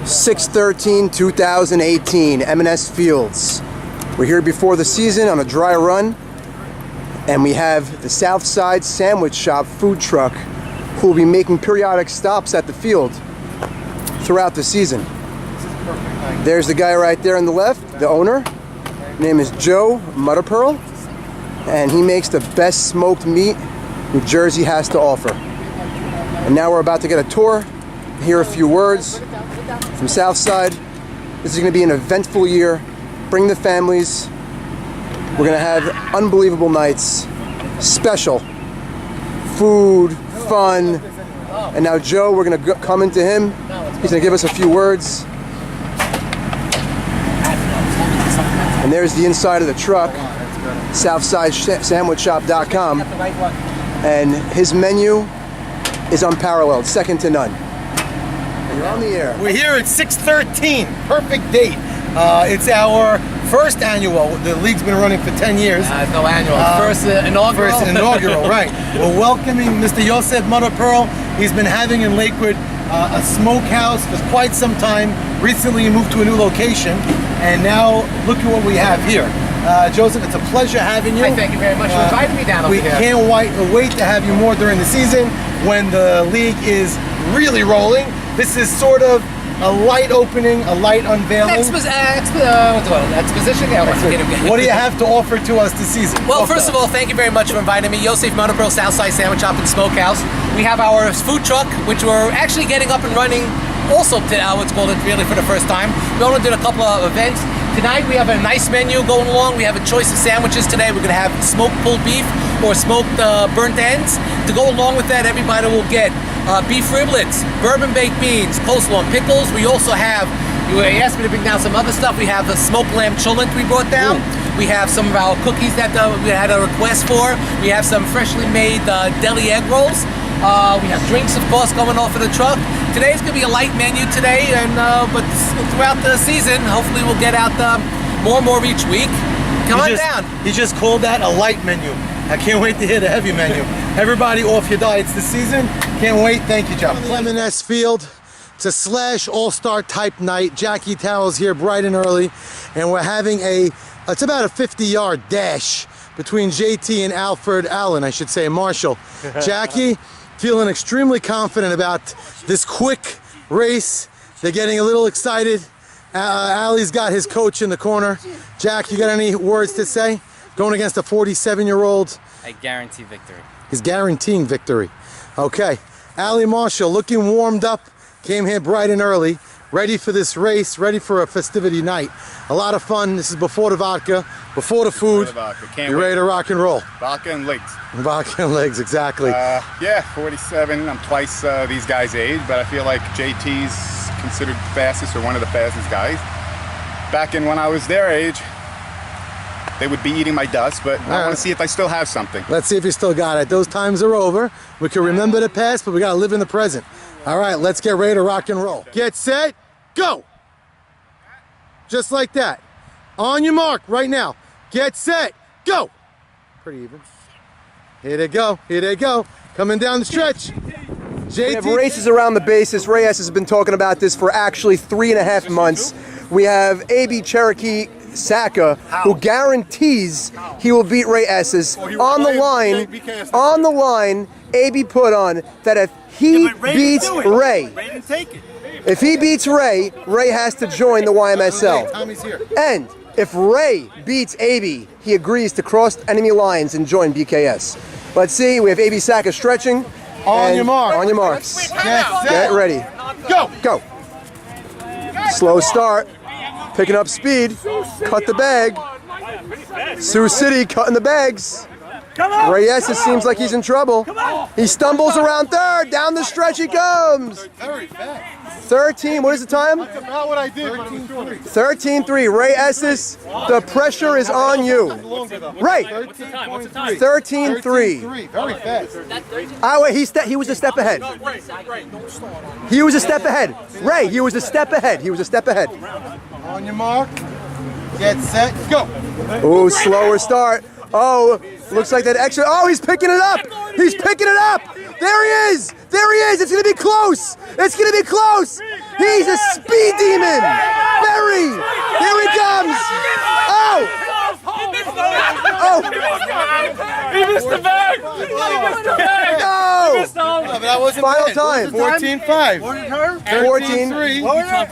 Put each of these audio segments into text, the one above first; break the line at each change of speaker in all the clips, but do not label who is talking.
6/13/2018, M&S Fields. We're here before the season on a dry run, and we have the Southside Sandwich Shop food truck who will be making periodic stops at the field throughout the season. There's the guy right there on the left, the owner. His name is Joe Mutterpearl, and he makes the best smoked meat New Jersey has to offer. And now we're about to get a tour, hear a few words from Southside. This is going to be an eventful year. Bring the families. We're going to have unbelievable nights, special food, fun. And now Joe, we're going to come into him. He's going to give us a few words. And there's the inside of the truck, SouthsideSandwichShop.com. And his menu is unparalleled, second to none. And you're on the air.
We're here at 6/13, perfect date. It's our first annual. The league's been running for 10 years.
No annual. First inaugural.
First inaugural, right. We're welcoming Mr. Yosef Mutterpearl. He's been having in Lakewood a smokehouse for quite some time. Recently he moved to a new location, and now look at what we have here. Joseph, it's a pleasure having you.
Hi, thank you very much for inviting me down over
here. We can't wait to have you more during the season when the league is really rolling. This is sort of a light opening, a light unveiling.
Exposition? Yeah,
what do you have to offer to us this season?
Well, first of all, thank you very much for inviting me. Yosef Mutterpearl, Southside Sandwich Shop and Smokehouse. We have our food truck, which we're actually getting up and running also to what's called it really for the first time. We only did a couple of events. Tonight we have a nice menu going along. We have a choice of sandwiches today. We're going to have smoked pulled beef or smoked burnt ends. To go along with that, everybody will get beef riblets, bourbon baked beans, coleslaw and pickles. We also have, you asked me to bring down some other stuff. We have the smoked lamb cholent we brought down. We have some of our cookies that we had a request for. We have some freshly made deli egg rolls. We have drinks, of course, going off of the truck. Today's going to be a light menu today, and but throughout the season, hopefully we'll get out more and more each week. Come on down.
He just called that a light menu. I can't wait to hear the heavy menu. Everybody off your diets this season. Can't wait. Thank you, John. M&S Field. It's a Slash All-Star type night. Jackie Towell's here bright and early, and we're having it's about a 50-yard dash between JT and Allen, I should say, Marshall. Jackie, feeling extremely confident about this quick race. They're getting a little excited. Ali's got his coach in the corner. Jack, you got any words to say? Going against a 47-year-old.
I guarantee victory.
He's guaranteeing victory. Okay. Ali Marshall looking warmed up. Came here bright and early. Ready for this race. Ready for a festivity night. A lot of fun. This is before the vodka. Before the food. You're ready to rock and roll.
Vodka and legs.
Vodka and legs, exactly.
Yeah, 47. I'm twice these guys' age, but I feel like JT's considered the fastest or one of the fastest guys. Back in when I was their age, they would be eating my dust, but I want to see if I still have something.
Let's see if you still got it. Those times are over. We can remember the past, but we got to live in the present. All right, let's get ready to rock and roll. Get set, go. Just like that. On your mark right now. Get set, go. Pretty even. Here they go, here they go. Coming down the stretch. JT.
We have races around the bases. Reyes has been talking about this for actually 3.5 months. We have AB Cherokee Saka, who guarantees he will beat Ray Esses. On the line, AB put on that if he beats Ray, if he beats Ray, Ray has to join the YMSL. And if Ray beats AB, he agrees to cross enemy lines and join BKS. Let's see, we have AB Saka stretching.
On your mark.
On your marks.
Get
ready.
Go.
Go. Slow start. Picking up speed. Cut the bag. Sioux City cutting the bags. Reyes seems like he's in trouble. He stumbles around third. Down the stretch he comes.
Very fast.
13, what is the time?
That's about what I did.
13-3. Ray Esses, the pressure is on you. Right. 13-3.
Very fast.
Oh, wait, he was a step ahead. He was a step ahead. Ray, he was a step ahead. He was a step ahead.
On your mark. Get set, go.
Oh, slower start. Oh, looks like that extra. Oh, he's picking it up. He's picking it up. There he is. There he is. It's going to be close. It's going to be close. He's a speed demon. Berry. Here he comes. Oh. Oh.
He missed the bag! He missed the bag!
No.
But that wasn't
Final
bad.
time.
14-5.
14.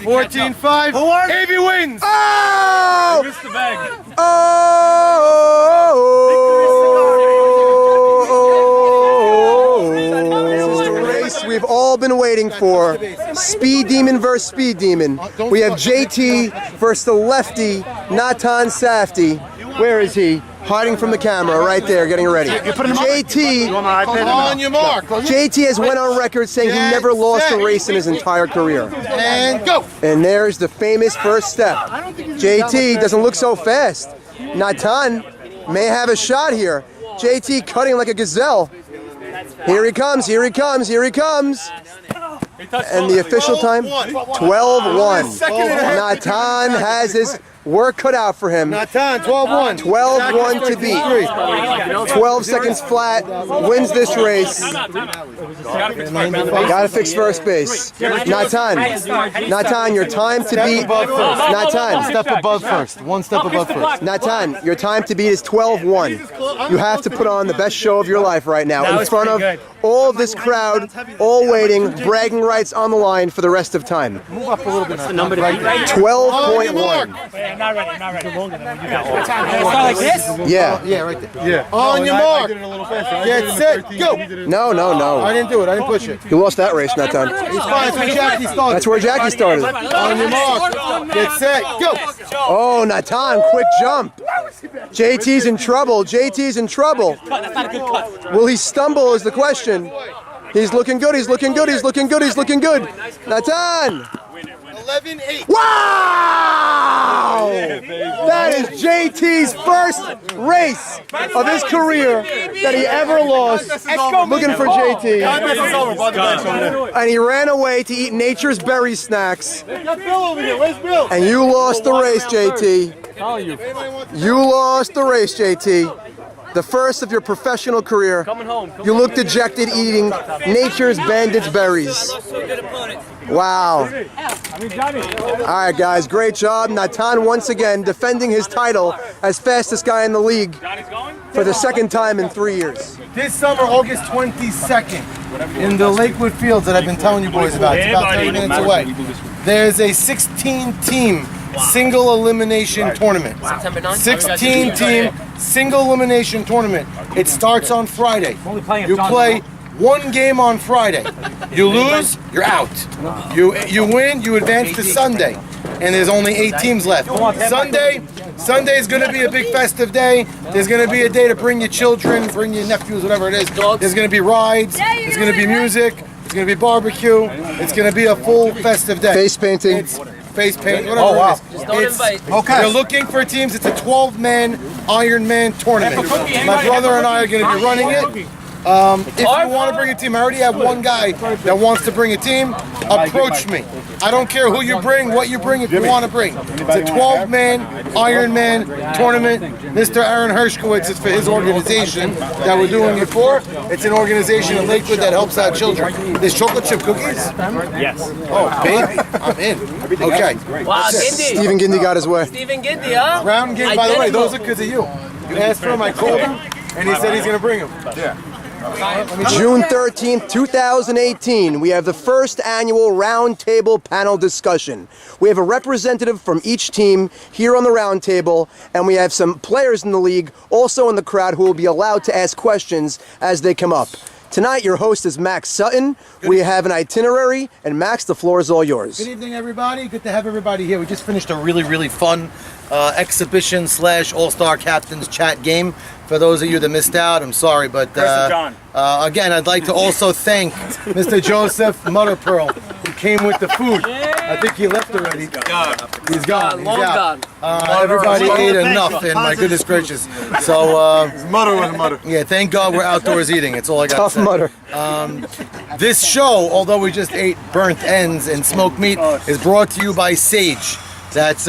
14-5. AB wins.
Oh.
Missed the bag.
This is the race we've all been waiting for. Speed Demon versus Speed Demon. We have JT versus the lefty, Natan Safdie. Where is he? Hiding from the camera, right there, getting ready. JT,
On your mark.
JT has went on record saying he never lost a race in his entire career.
And go.
And there's the famous first step. JT doesn't look so fast. Natan may have a shot here. JT cutting like a gazelle. Here he comes, here he comes, here he comes. And the official time, 12-1. Natan has his work cut out for him.
Natan, 12-1.
12-1 to beat. 12 seconds flat, wins this race. Gotta fix first base. Natan, your time to beat. Natan,
Step above first. One step above first.
Natan, your time to beat is 12-1. You have to put on the best show of your life right now in front of all of this crowd, all waiting, bragging rights on the line for the rest of time.
Move up a little bit.
12.1.
Not ready, not ready. Start like this?
Yeah.
Yeah, right there. Yeah. On your mark. Get set. Go.
No, no,
I
no.
didn't do it. I didn't push it.
You lost that race, Natan.
It's fine. That's where Jackie started.
That's where Jackie started.
On your mark. Get set. Go.
Oh, Natan, quick jump. JT's in trouble. JT's in trouble.
That's not a good cut.
Will he stumble is the question. He's looking good. He's looking good. He's looking good. He's looking good. Natan.
11-8.
Wow! That is JT's first race of his career that he ever lost. Looking for JT. And he ran away to eat nature's berry snacks. And you lost the race, JT. You lost the race, JT. The first of your professional career. You look dejected eating nature's bandage berries. Wow. All right, guys, great job. Natan once again defending his title as fastest guy in the league for the second time in 3 years.
This summer, August 22nd, in the Lakewood Fields that I've been telling you boys about. It's about 30 minutes away. There's a 16-team single elimination tournament. 16-team single elimination tournament. It starts on Friday. You play one game on Friday. You lose, you're out. You win, you advance to Sunday. And there's only 8 teams left. Sunday is going to be a big festive day. There's going to be a day to bring your children, bring your nephews, whatever it is. There's going to be rides. There's going to be music. There's going to be barbecue. It's going to be a full festive day.
Face painting.
It's face paint, whatever it is.
Just don't invite.
Okay. You're looking for teams. It's a 12-man Ironman tournament. My brother and I are going to be running it. If you want to bring a team, I already have one guy that wants to bring a team. Approach me. I don't care who you bring, what you bring, if you want to bring. It's a 12-man Ironman tournament. Mr. Aaron Hershkowitz is for his organization that we're doing it for. It's an organization in Lakewood that helps out children. There's chocolate chip cookies?
Yes.
Oh, baby, I'm in. Okay.
Wow, Gindy.
Stephen Gindy got his way.
Stephen Gindy, huh?
Round game, by the way, those are because of you. You asked for him, I called him, and he said he's going to bring them. Yeah.
June 13th, 2018, we have the first annual roundtable panel discussion. We have a representative from each team here on the roundtable, and we have some players in the league also in the crowd who will be allowed to ask questions as they come up. Tonight, your host is Max Sutton. We have an itinerary, and Max, the floor is all yours.
Good evening, everybody. Good to have everybody here. We just finished a really, really fun exhibition / All-Star Captains chat game. For those of you that missed out, I'm sorry, but again, I'd like to also thank Mr. Joseph Mutterpearl, who came with the food. I think he left already. He's gone. He's out. Everybody ate enough, and my goodness gracious. So, yeah, thank God we're outdoors eating. It's all I got
Tough
to say.
mutter.
This show, although we just ate burnt ends and smoked meat, is brought to you by Sage. That's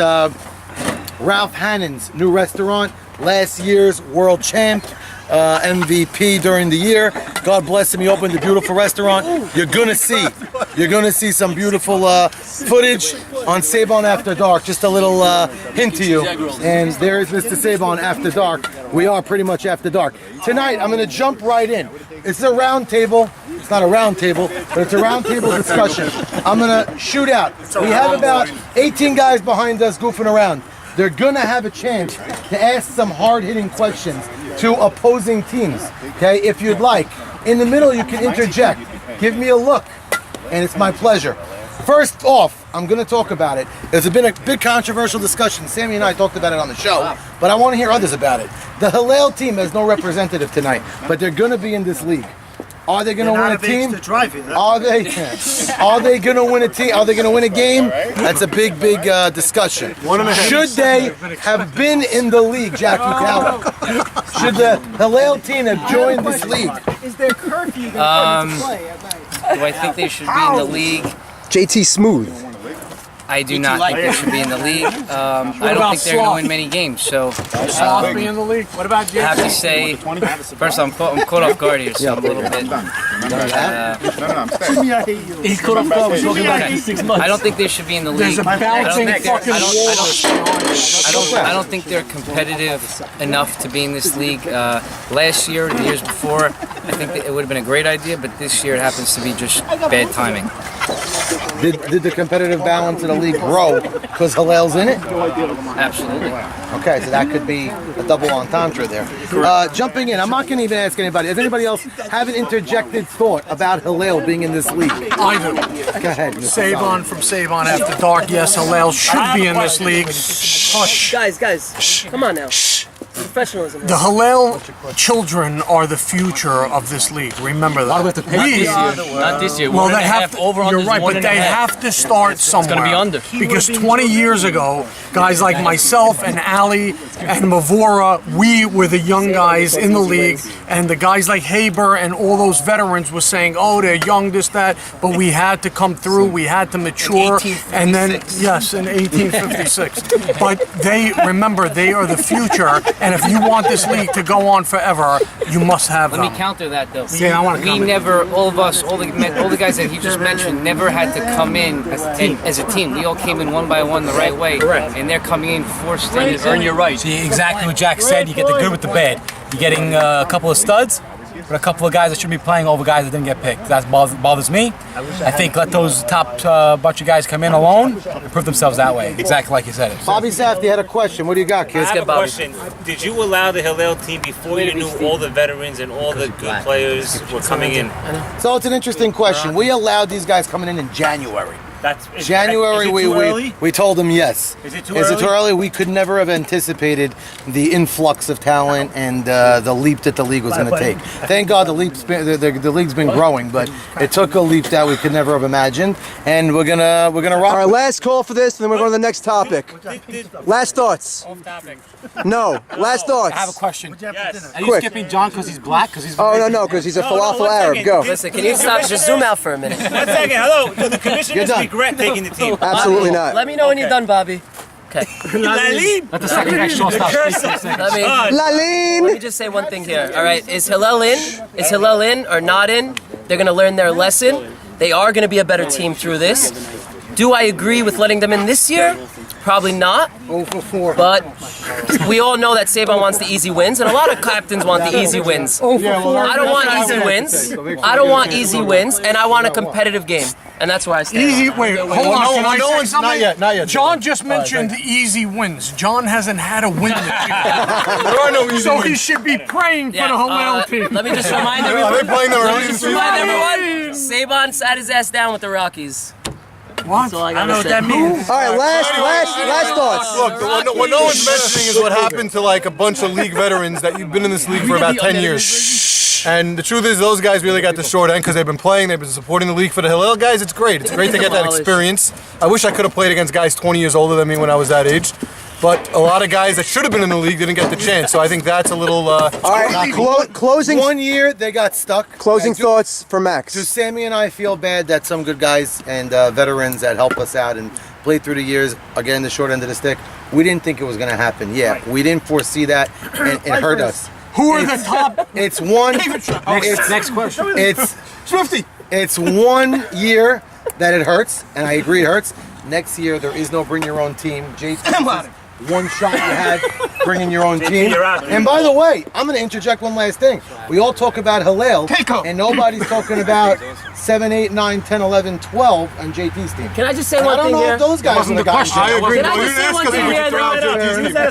Ralph Hannon's new restaurant, last year's world champ. MVP during the year. God bless him. He opened a beautiful restaurant. You're gonna see some beautiful footage on Sabon After Dark. Just a little hint to you. And there is Mr. Sabon After Dark. We are pretty much after dark. Tonight, I'm gonna jump right in. It's a round table. It's not a round table, but it's a round table discussion. I'm gonna shoot out. We have about 18 guys behind us goofing around. They're gonna have a chance to ask some hard-hitting questions to opposing teams, okay, if you'd like. In the middle, you can interject. Give me a look, and it's my pleasure. First off, I'm gonna talk about it. There's been a big controversial discussion. Sammy and I talked about it on the show, but I wanna hear others about it. The Hillel team has no representative tonight, but they're gonna be in this league. Are they going to win a team? Are they going to win a team? Are they going to win a game? That's a big discussion. Should they have been in the league, Jackie Tower? Should the Hillel team have joined this league?
Is there curfew to play at night?
Do I think they should be in the league?
JT Smooth.
I do not think they should be in the league. I don't think they're going to win many games. So
Sloth be in the league? What about
I have to say, first I'm caught off guard here, so I'm a little bit.
He's caught off guard. We're talking about 6 months.
I don't think they should be in the league.
There's a bouncing fucking
I don't think they're competitive enough to be in this league. Last year, the years before, I think that it would have been a great idea, but this year it happens to be just bad timing.
Did the competitive balance of the league grow because Hillel's in it?
Absolutely.
Okay, so that could be a double entendre there. Jumping in, I'm not going to even ask anybody. Does anybody else have an interjected thought about Hillel being in this league?
I do.
Go ahead. Mr.
Sabon from Sabon After Dark. Yes, Hillel should be in this league. Hush.
Guys, come on now. Professionalism.
The Hillel children are the future of this league. Remember that.
Not this year.
Well, they have to, you're right, but they have to start somewhere.
gonna be under.
Because 20 years ago, guys like myself and Ali and Mavora, we were the young guys in the league, and the guys like Haber and all those veterans were saying, oh, they're young, this, that, but we had to come through, we had to mature, and then, yes, in 1856. But remember, they are the future, and if you want this league to go on forever, you must have them.
Let me counter that though.
Yeah, I want to
We never, all of us, all the guys that he just mentioned, never had to come in as a team. We all came in one by one the right way. Correct. And they're coming in forced to earn your right.
See, exactly what Jack said. You get the good with the bad. You're getting a couple of studs, but a couple of guys that should be playing over guys that didn't get picked. That bothers me. I think let those top bunch of guys come in alone and prove themselves that way. Exactly like you said it.
Bobby Safdie had a question. What do you got, kid?
I have a question. Did you allow the Hillel team before you knew all the veterans and all the good players were coming in?
So it's an interesting question. We allowed these guys coming in January. January, we told them yes.
Is it too early?
Too early? We could never have anticipated the influx of talent and the leap that the league was going to take. Thank God the league's been growing, but it took a leap that we could never have imagined, and we're gonna rock.
All right, last call for this, and then we're going to the next topic. Last thoughts.
Off topic.
No, last thoughts.
I have a question.
Yes.
Are you
Quick.
skipping John because he's black?
Oh, no, because he's a falafel
one
Arab.
second.
Go.
Listen, can you stop? Just zoom out for a minute.
1 second. Hello. Do the commissioners
done.
regret taking the team?
Absolutely not.
Let me know when you're done, Bobby. Okay.
Lalim.
Let the second guy shortstop speak for a second.
Let me
Laline!
just say one thing here. All right, is Hillel in? Is Hillel in or not in? They're going to learn their lesson. They are going to be a better team through this. Do I agree with letting them in this year? Probably not.
0 for 4.
But we all know that Sabon wants the easy wins, and a lot of captains want the easy wins. I don't want easy wins. I don't want easy wins, and I want a competitive game. And that's where I stand.
Easy, wait, hold on. Can I say something?
Not yet.
John just mentioned easy wins. John hasn't had a win this year.
There are no easy
So he should be praying for the Hillel team.
Let me just remind
Are they
everyone.
playing them early?
Remind everyone. Sabon sat his ass down with the Rockies.
What?
I don't know what that means.
All right, last thoughts.
Look, what no one's mentioning is what happened to like a bunch of league veterans that you've been in this league for about 10 years. And the truth is, those guys really got the short end because they've been playing, they've been supporting the league. For the Hillel guys, it's great. It's great to get that experience. I wish I could have played against guys 20 years older than me when I was that age. But a lot of guys that should have been in the league didn't get the chance. So I think that's a little.
All right, closing
1 year, they got stuck.
closing thoughts for Max.
Do Sammy and I feel bad that some good guys and veterans that help us out and played through the years are getting the short end of the stick? We didn't think it was going to happen. Yeah, we didn't foresee that, and it hurt us.
Who are the top?
It's one.
Next question.
It's
Swifty.
It's 1 year that it hurts, and I agree it hurts. Next year there is no bring your own team. Jason, one shot you had bringing your own team. And by the way, I'm going to interject one last thing. We all talk about Hillel, and nobody's talking about 7, 8, 9, 10, 11, 12 on JT's team.
Can I just say
And I
one
don't
thing
know
here?
if those guys would have gotten
I agree.
Can I just say one thing here?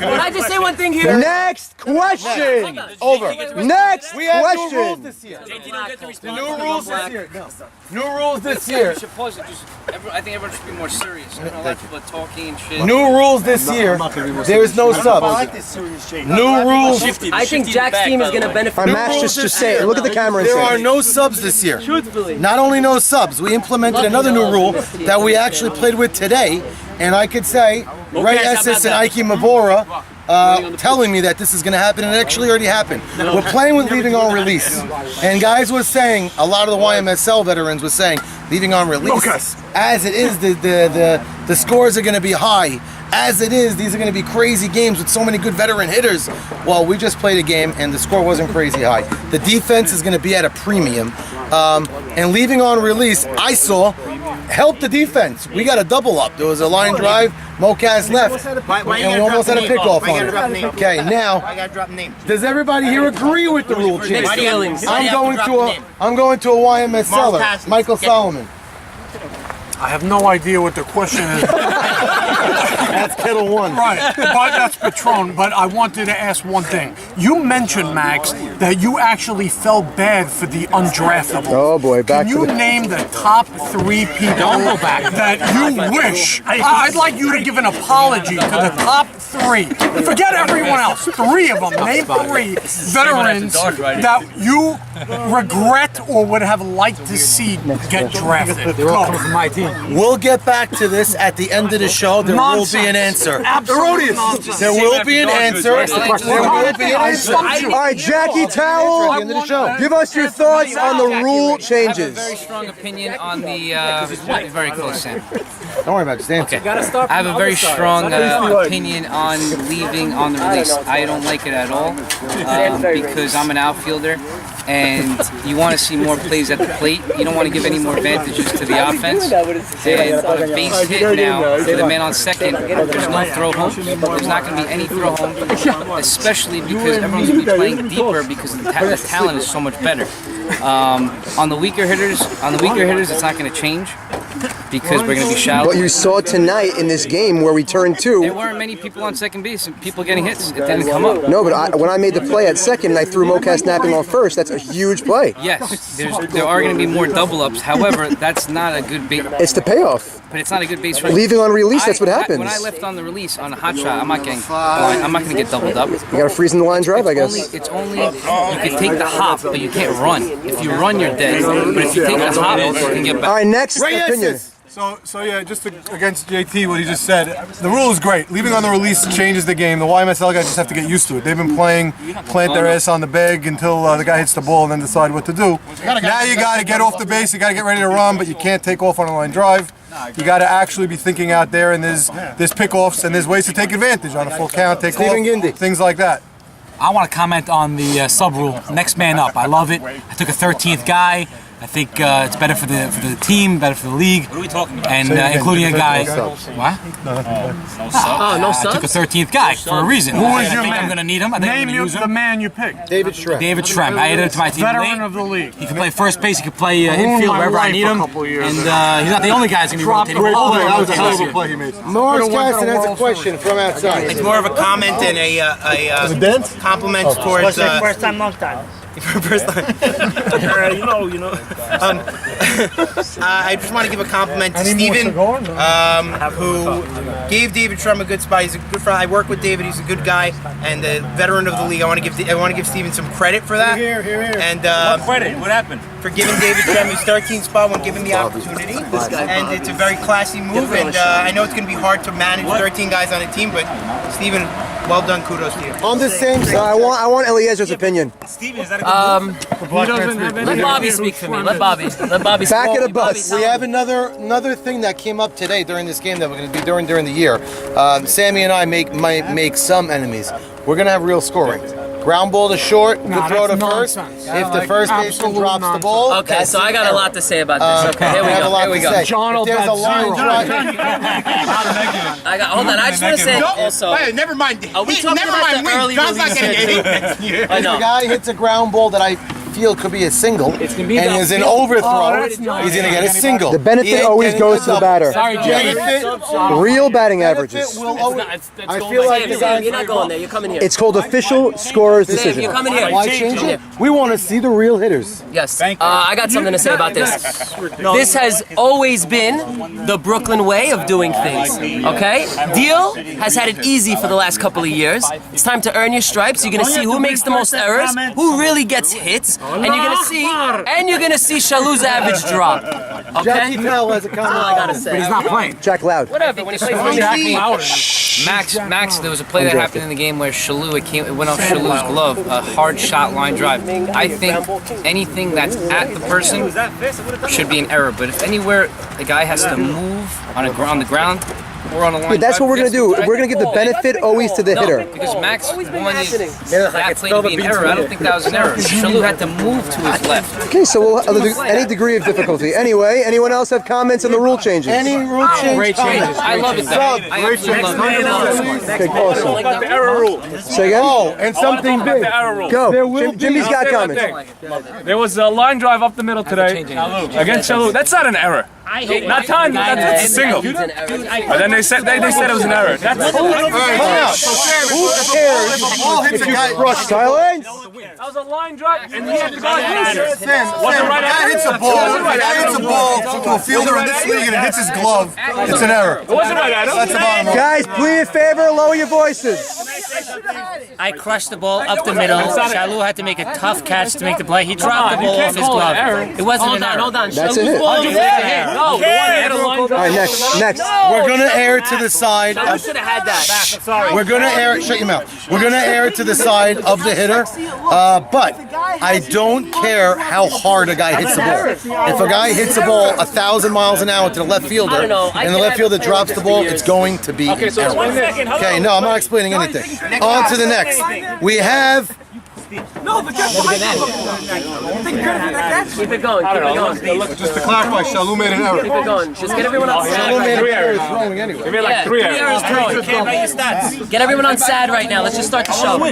Can I just say one thing here?
Next question.
Over.
Next
We have new rules
question.
this year.
The
New rules this year. No. New rules this year.
should pause it. I think everyone should be more serious. I don't like people talking and shit.
New rules this year. There's no subs. New rules.
I think Jack's team is going to benefit.
Our match, just say it. Look at the camera and
There
say
are
it.
no subs this year.
Truthfully.
Not only no subs, we implemented another new rule that we actually played with today, and I could say Ray Esses and Ike Mavora telling me that this is going to happen, and it actually already happened. We're playing with leaving on release, and guys was saying, a lot of the YMSL veterans was saying, leaving on release. As it is, the scores are going to be high. As it is, these are going to be crazy games with so many good veteran hitters. Well, we just played a game and the score wasn't crazy high. The defense is going to be at a premium. And leaving on release, I saw, helped the defense. We got a double up. There was a line drive, Mocas left, and we almost had a pickoff on it. Okay, now, does everybody here agree with the rule change? I'm going to a YMSLer, Michael Solomon.
I have no idea what the question is.
That's Kettle One.
Right, but that's Patron. But I wanted to ask one thing. You mentioned, Max, that you actually felt bad for the undraftable.
Oh boy, back
Can you
to the...
name the top 3 people that you wish? I'd like you to give an apology to the top 3. Forget everyone else. 3 of them. Name 3 veterans that you regret or would have liked to see get drafted.
They're all coming from my team.
We'll get back to this at the end of the show. There will be an answer.
Absolutely.
There will be an answer. There will be an answer.
All right, Jackie Towell, give us your thoughts on the rule
I have a
changes.
very strong opinion on the. Very close, Sam.
Don't worry about it. Just answer.
I have a very strong opinion on leaving on the release. I don't like it at all because I'm an outfielder and you want to see more plays at the plate. You don't want to give any more advantages to the offense. And on a base hit now, for the man on second, there's no throw home. There's not going to be any throw home, especially because everyone's going to be playing deeper because the talent is so much better. On the weaker hitters, it's not going to change because we're going to be shallow.
What you saw tonight in this game where we turned
There
2.
weren't many people on second base and people getting hits. It didn't come up.
No, but when I made the play at second and I threw Mocas snapping on first, that's a huge play.
Yes, there are going to be more double ups. However, that's not a good base.
It's the payoff.
But it's not a good base running.
Leaving on release, that's what happens.
When I left on the release on a hot shot, I'm not going to get doubled up.
You got to freeze in the line drive, I guess.
It's only you can take the hop, but you can't run. If you run, you're dead. But if you take the hop, you can get
All
back.
right, next opinion.
So yeah, just against JT, what he just said, the rule is great. Leaving on the release changes the game. The YMSL guys just have to get used to it. They've been playing, plant their ass on the bag until the guy hits the ball and then decide what to do. Now you got to get off the base, you got to get ready to run, but you can't take off on a line drive. You got to actually be thinking out there, and there's pickoffs and there's ways to take advantage on a full count, take off, things like that.
I want to comment on the sub rule. Next man up. I love it. I took a 13th guy. I think it's better for the team, better for the league. What are we talking about? And including a guy. What?
No
I took a 13th guy for a reason.
Who is
I
your
think
man?
I'm going to need him. I think I'm
Name
going to use
the
him.
man you picked.
David Schrem.
David Schrem. I added him to my team.
Veteran
late.
of the league.
He can play first base. He can play
Ruined
infield
my
wherever I
life
need
a
him.
couple years
And
ago.
he's not the only guy that's going to be
Dropped
rotating.
the ball.
That was a hell of a
Year.
play he made.
Morris
Could've went to
Casson
the
has a
World
question from outside.
It's more of a comment than a
dent?
compliment towards.
First time, long time.
First time.
you know.
I just want to give a compliment to Steven, who gave David Schrem a good spot. He's a good friend. I work with David. He's a good guy and a veteran of the league. I want to give Steven some credit for that.
Here.
And
Credit. What happened?
for giving David Schrem his 13th spot when given the opportunity. And it's a very classy move. And I know it's going to be hard to manage 13 guys on a team, but Steven, well done. Kudos to you.
On the same
So I want Eliezer's opinion.
Steven, is that a good
Let Bobby speak for me. Let Bobby speak.
Back of the bus.
We have another thing that came up today during this game that we're going to be during the year. Sammy and I make some enemies. We're going to have real scoring. Ground ball to short, good
Nah,
throw to
that's
first.
nonsense.
If the first baseman
Absolute
drops the
nonsense.
ball,
Okay, so I got a lot to say about this. Okay, here we
I have a
go.
lot
Here we
to
go.
say.
John
If there's a
Obed
line
zero.
drive,
Hold on. I just want to say also.
Hey, never mind.
Are we talking
never
about
mind
the
win.
early
John's not
release
gonna get
here,
hit next year.
I
if the
know.
guy hits a ground ball that I feel could be a single, and is an overthrow, he's going to get a single.
The benefit
He ain't
always
getting
goes
a
to the
double.
batter.
Sorry, Jay.
Real batting averages.
Will always, I feel like the guy.
You're not going there. You're coming here.
It's called official scorer's
Sam,
decision.
you're coming here.
Why change it? We want to see the real hitters.
Yes. I got something to say about this. This has always been the Brooklyn way of doing things. Okay? Deal has had it easy for the last couple of years. It's time to earn your stripes. You're gonna see who makes the most errors, who really gets hits, and you're gonna see Shalu's average drop. Okay?
Jackie Tell has a
That's all I
comment.
gotta say.
He's not playing.
Jack Loud.
Whatever. When he plays for
Max, there was a play that happened in the game where it went off Shalu's glove, a hard shot line drive. I think anything that's at the person should be an error, but if anywhere a guy has to move on the ground or on a line
Dude, that's what we're gonna do. We're gonna give the benefit always to the hitter.
Because Max wanted that play to be an error. I don't think that was an error. Shalu had to move to his left.
Okay, so we'll any degree of difficulty. Anyway, anyone else have comments on the rule changes?
Any rule change?
Great changes.
I love it though. I absolutely love it.
Okay, awesome.
About the error rule.
Say again.
Oh, and something
About
big.
the error rule.
Go.
There will
Jimmy's
be-
got
I'll say one
comments.
thing. There was a line drive up the middle today against Shalu. That's not an error. Not time. That's a single. But then they said it was an error. That's
Who cares if a ball hits a guy?
Silence.
that was a line drive, and he had to go against it.
Sam, guy hits a ball to a fielder in this league and it hits his glove. It's an error.
It wasn't right, Adam.
That's the bottom line.
Guys, please favor lower your voices.
I crushed the ball up the middle. Shalu had to make a tough catch to make the play. He dropped the ball off his glove. It wasn't an error.
Hold on.
That's a hit.
No, the one that had a line
All right,
drive.
next.
We're gonna air it to the side.
Shalu should have had that.
Sorry.
We're gonna air it. Shut your mouth. We're gonna air it to the side of the hitter. But I don't care how hard a guy hits the ball. If a guy hits the ball 1,000 miles an hour to the left fielder, and the left fielder drops the ball, it's going to be
Okay, so
error.
1 second. Hello.
Okay, no, I'm not explaining anything. On to the next. We have.
Keep it going. Keep it going.
Just to clarify, Shalu made an error.
Keep it going. Just get everyone on sad.
Shalu made
3 errors.
throwing anyway.
He made like 3 errors.
Get everyone on sad right now. Let's just start the show.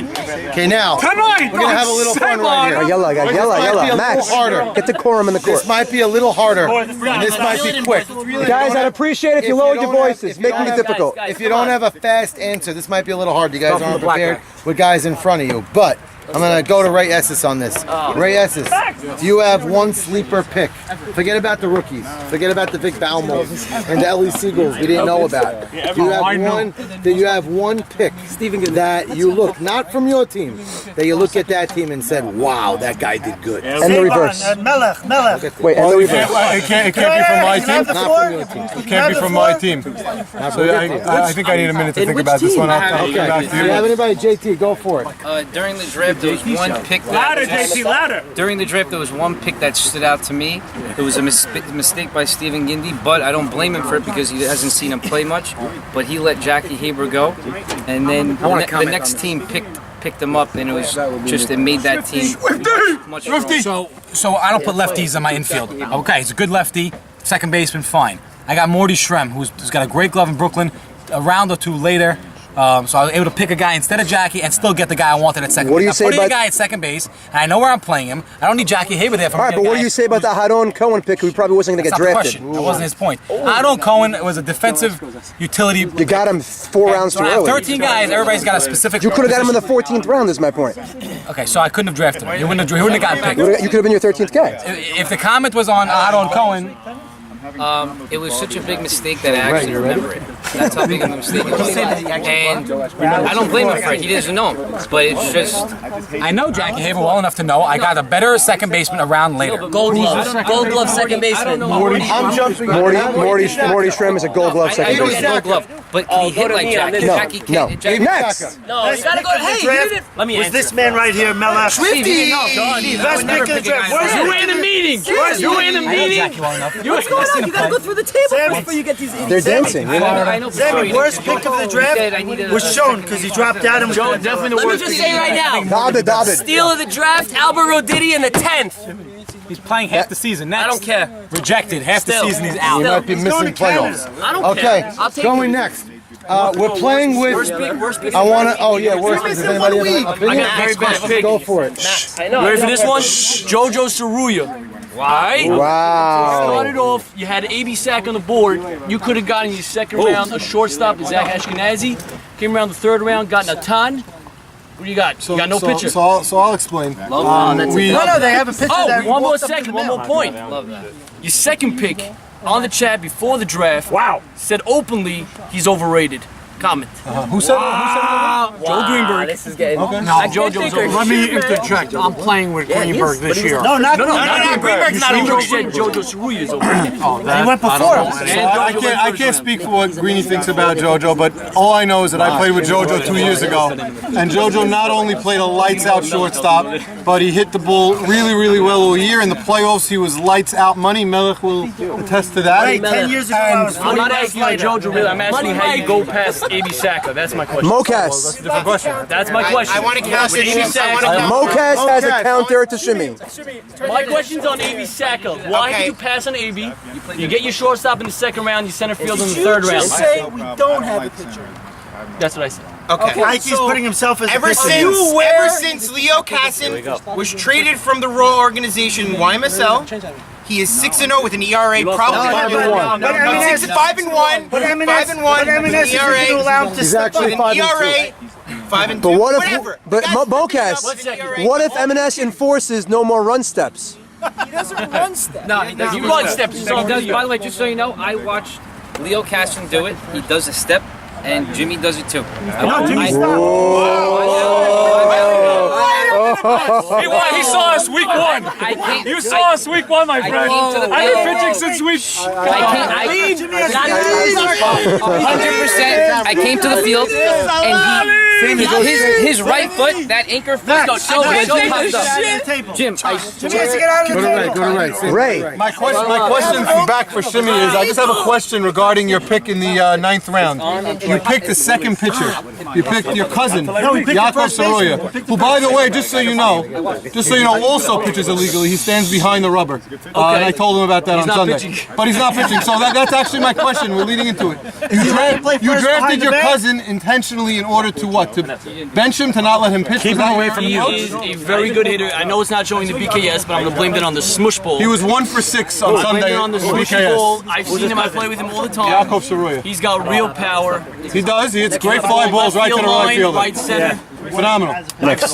Okay, now
Tonight,
we're gonna have a little fun right here.
Yella, guys,
This might be
yella.
a
Max,
little harder.
get decorum in the court.
This might be a little harder. And this might be quick.
Guys, I'd appreciate if you lowered your voices, making it difficult.
If you don't have a fast answer, this might be a little hard. You guys aren't prepared with guys in front of you. But I'm gonna go to Ray Esses on this. Ray Esses, do you have one sleeper pick? Forget about the rookies. Forget about the Vic Balmos and the Ellie Seagulls we didn't know about. Do you have one pick that you look, not from your team, that you look at that team and said, wow, that guy did good?
And the reverse.
Melech.
Wait, and the reverse.
It can't be from my team.
Not from your team.
It can't be from my team. So I think I need a minute to think about this one. I'll come back to
Do you have
you.
anybody? JT, go for it.
During the draft, there was one pick
Louder, JC, louder.
During the draft, there was one pick that stood out to me. It was a mistake by Stephen Gindy, but I don't blame him for it because he hasn't seen him play much. But he let Jackie Haber go, and then the next team picked him up, and it was just it made that team much stronger.
So I don't put lefties on my infield. Okay, he's a good lefty, second baseman, fine. I got Morty Shrem, who's got a great glove in Brooklyn. A round or two later, so I was able to pick a guy instead of Jackie and still get the guy I wanted at second
What do
base.
you say
I'm putting
about-
a guy at second base, and I know where I'm playing him. I don't need Jackie Haber there for me.
All right, but what do you say about the Haron Cohen pick who probably wasn't going to
That's
get
not the
drafted?
question. That wasn't his point. Adon Cohen was a defensive utility.
You got him 4 rounds too
So I have
early.
13 guys, everybody's got a specific.
You could have got him in the 14th round, is my point.
Okay, so I couldn't have drafted him. He wouldn't have gotten picked.
You could have been your 13th guy.
If the comment was on Adon Cohen,
It was such a big mistake that I actually remember it. That's how big of a mistake it was. And I don't blame him for it. He doesn't know him. But it's just...
I know Jackie Haber well enough to know I got a better second baseman around later.
Gold glove second baseman.
I'm jumping.
Morty Shrem is a gold glove second
I know he's
baseman.
a gold glove. But can he hit like Jackie?
No,
Jackie can't
no.
hit Jackie.
Next.
No, you gotta go. Hey, you didn't.
Let me
Was
answer.
this man right here, Melach?
Swifty!
Best pick of the draft.
You were in the meeting. You were in the meeting.
What's going on? You gotta go through the table before you get these.
They're dancing.
I know.
Sammy, worst pick of the draft was shown because he dropped out and was
Definitely the
Let me
worst.
just say right now.
David.
Steal of the draft, Albert Roditi in the 10th.
He's playing half the season. Next.
I don't care.
Rejected. Half the
Still.
season he's out.
You might be missing playoffs.
I don't
Okay,
care. I'll take
going
it.
next. We're playing with.
Worst pick.
I want to. Oh yeah, worst pick. Does anybody have an opinion?
I got very bad pick.
Go for it.
I know.
You ready for this one? Jojo Saruya. Right?
Wow.
Started off, you had AB Sack on the board. You could have gotten your second round a shortstop, Zach Ashkenazi. Came around the third round, got Natan. What do you got? You got no pitcher.
So I'll explain.
No, they have a picture that
One more
walked up to
second,
the
one more
mound.
point. Your second pick on the chat before the draft said openly he's overrated. Comment.
Who said it?
Joe Greenberg.
This is getting.
Okay.
No, JoJo's over. Let me interject. I'm playing with Greenberg this year.
No, not
Greenberg's not over. Said JoJo Saruya is overrated.
He went before him.
I can't speak for what Greeny thinks about JoJo, but all I know is that I played with JoJo 2 years ago, and JoJo not only played a lights-out shortstop, but he hit the ball really well all year. In the playoffs, he was lights-out money. Melech will attest to that.
Wait, 10 years ago I was
I'm not asking you JoJo really. I'm asking you how you go past AB Saka. That's my question.
Mocas.
Different question.
That's my question.
I want to count it.
Mocas has a counter to Shimmy.
My question's on AB Saka. Why did you pass on AB? You get your shortstop in the second round, you center field in the third round.
say we don't have a pitcher?
That's what I said.
Okay.
Ike's putting himself as a
Ever
pitcher.
since Leo Casson was traded from the Raw organization YMSL, he is 6-0 with an ERA probably
5-1.
No, 5-1.
But M&S,
5-1
M&S
with
is
an
going to
ERA.
allow him to
He's
step
actually
up.
5-2.
ERA 5-2.
But what if?
Whatever.
But
The guy's
Mocas,
putting up with an
what
ERA.
if M&S enforces no more run steps?
He doesn't run steps.
No, he doesn't.
You run steps.
So, by the way, just so you know, I watched Leo Caston do it. He does a step, and Jimmy does it too.
No, Jimmy, stop.
He saw us week one. You saw us week one, my friend. I've been pitching since week.
100%. I came to the field, and his right foot, that anchor foot, got so good. Jim,
Jimmy has to get out of the table.
Go to Ray.
Ray.
My question back for Shimmy is, I just have a question regarding your pick in the ninth round. You picked the second pitcher. You picked your cousin, Yaakov Saroya, who, by the way, just so you know, also pitches illegally. He stands behind the rubber. And I told him about that on Sunday. But he's not pitching. So that's actually my question. We're leading into it. You drafted your cousin intentionally in order to what? To bench him, to not let him pitch?
Keep him away from you. He is a very good hitter. I know it's not showing the BKS, but I'm going to blame that on the Smush Bowl.
He was 1 for 6 on
I blame
Sunday.
it on the Smush Bowl. I've seen him. I play with him all the time.
Yaakov Saroya.
He's got real power.
He does. He hits great fly balls right to the right fielder.
Right center.
Phenomenal.
Next.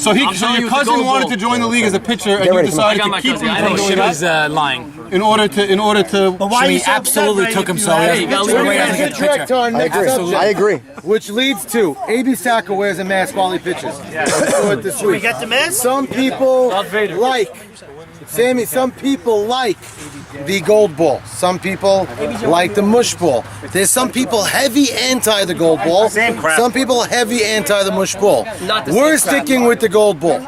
So your cousin wanted to join the league as a pitcher, and you
ready,
decided
I got
to
my
keep
cousin.
him
I
from
think
doing
Shimmy's
that
lying.
in order to.
But why are you
Shimmy
so
absolutely
upset,
took him
Ray,
so
if
he
you
has
have-
to get
Direct to our next subject,
I agree.
which leads to AB Saka wears a mask while he pitches. This
We
week.
got the mask?
Some people like, Sammy, some people like the gold ball. Some people like the mush ball. There's some people heavy anti the gold ball.
Same crap.
Some people heavy anti the mush ball.
Not the
We're
same crap.
sticking with the gold ball.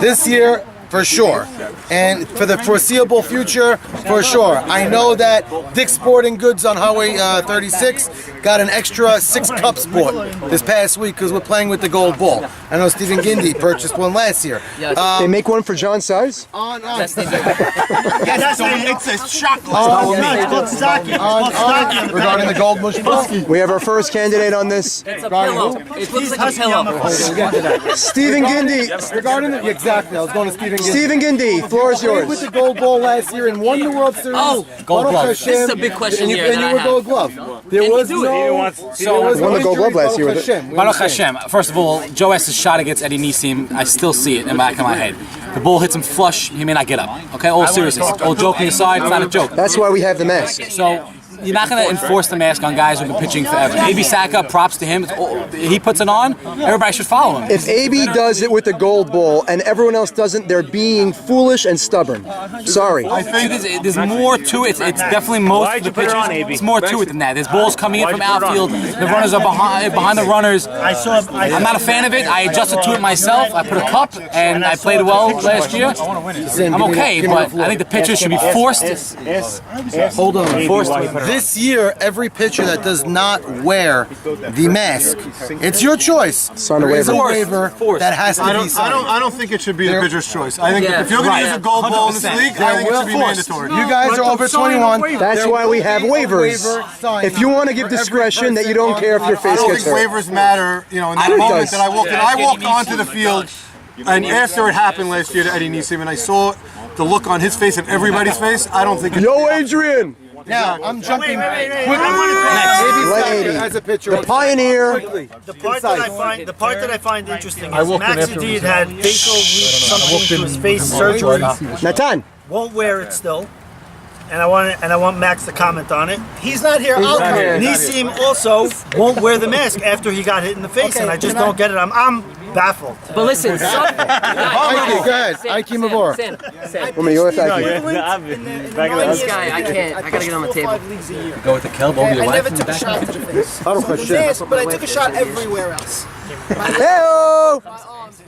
This year, for sure. And for the foreseeable future, for sure. I know that Dick's Sporting Goods on Highway 36 got an extra 6 cups bought this past week because we're playing with the gold ball. I know Stephen Gindy purchased one last year.
They make one for John size?
It's a chocolate.
Regarding the gold mush ball.
We have our first candidate on this.
It's a pillow. It looks like a pillow.
Stephen Gindy.
Regarding the, exactly, I was going to Stephen Gindy.
Stephen Gindy, floor is
Played with
yours.
the gold ball last year and won the World Series.
Oh,
Gold
Baruch
glove.
Hashem,
This is a big question
and you,
here
and
that
you
I
were
have.
gold glove. There
Can
was
you do it?
no.
So,
Won the gold glove last year with it.
Hashem. We
Baruch
understand.
Hashem. First of all, Joe S.'s shot against Eddie Nissim, I still see it in the back of my head. The ball hits him flush, he may not get up. Okay, all seriousness. All joking aside, it's not a joke.
That's why we have the mask.
So, you're not going to enforce the mask on guys who've been pitching forever. AB Saka, props to him. He puts it on. Everybody should follow him.
If AB does it with the gold ball and everyone else doesn't, they're being foolish and stubborn. Sorry.
I think there's more to it. It's definitely most of the pitchers. It's more to it than that. There's balls coming in from outfield. The runners are behind the runners. I'm not a fan of it. I adjusted to it myself. I put a cup and I played well last year. I'm okay, but I think the pitchers should be forced.
Hold on. Forced. This year, every pitcher that does not wear the mask, it's your choice. There is a waiver that has to be signed.
I don't think it should be the pitcher's choice. I think if you're going to use a gold ball in this league, I think it should be mandatory.
You guys are over 21.
That's why we have waivers. If you want to give discretion that you don't care if your face gets hurt.
I don't think waivers matter, in that moment that I walked onto the field, and after it happened last year to Eddie Niesim, and I saw the look on his face and everybody's face, I don't think
Yo, Adrian!
Now, I'm jumping quickly.
As a pitcher. The pioneer.
The part that I find interesting is Max Adid had facial something to his face surgery.
Natan.
Won't wear it still. And I want Max to comment on it. He's not here. Niesim also won't wear the mask after he got hit in the face, and I just don't get it. I'm baffled.
But listen,
go ahead. Ike Mavor.
This guy, I can't. I gotta get on the table.
Go with the kelp over your
I
wife.
never took a shot to the face. I but I took a shot everywhere else.
Hey-o!